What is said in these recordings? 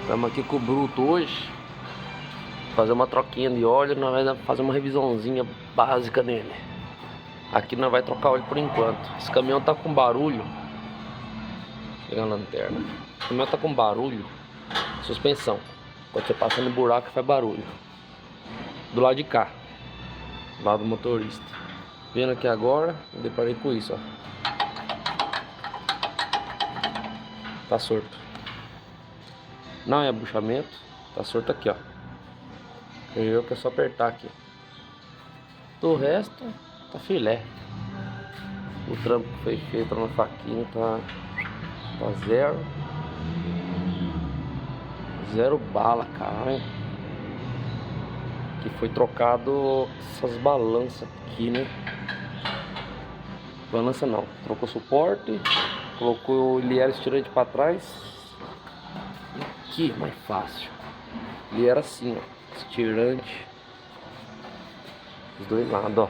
Estamos aqui com o Bruto hoje. Fazer uma troquinha de óleo. Nós vamos fazer uma revisãozinha básica nele. Aqui nós vamos trocar óleo por enquanto. Esse caminhão tá com barulho. Pegar a lanterna. O caminhão tá com barulho. Suspensão. Quando você passa no buraco faz barulho. Do lado de cá. Do lado do motorista. Vendo aqui agora, eu deparei com isso, ó. Tá sorto. Não é buchamento, tá sorto aqui, ó. Eu que é só apertar aqui. Do resto, tá filé. O trampo que foi feito na faquinha tá zero. Zero bala, cara. Que foi trocado essas balanças aqui, né? Balança não, trocou suporte, colocou o ilhério estirante para trás. Aqui, mais fácil. Ele era assim, ó, estirante os dois lados, ó.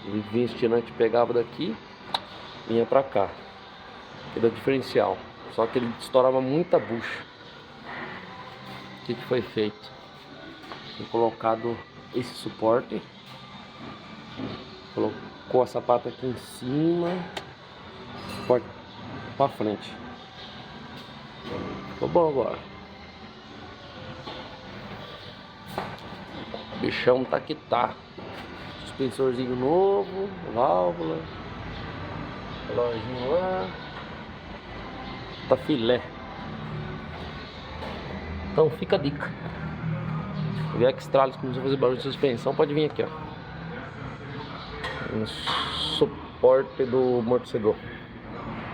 Ele vinha estirante, pegava daqui, vinha pra cá. Ele é o diferencial. Só que ele estourava muita bucha. O que foi feito? Foi colocado esse suporte. Colocou a sapata aqui em cima. Suporte pra frente. Ficou bom agora. O bichão tá que tá. Suspensorzinho novo, válvula, reloginho lá. Tá filé. Então fica a dica. Se vier Xtralis começou a fazer barulho de suspensão, pode vir aqui, ó. Um suporte do amortecedor.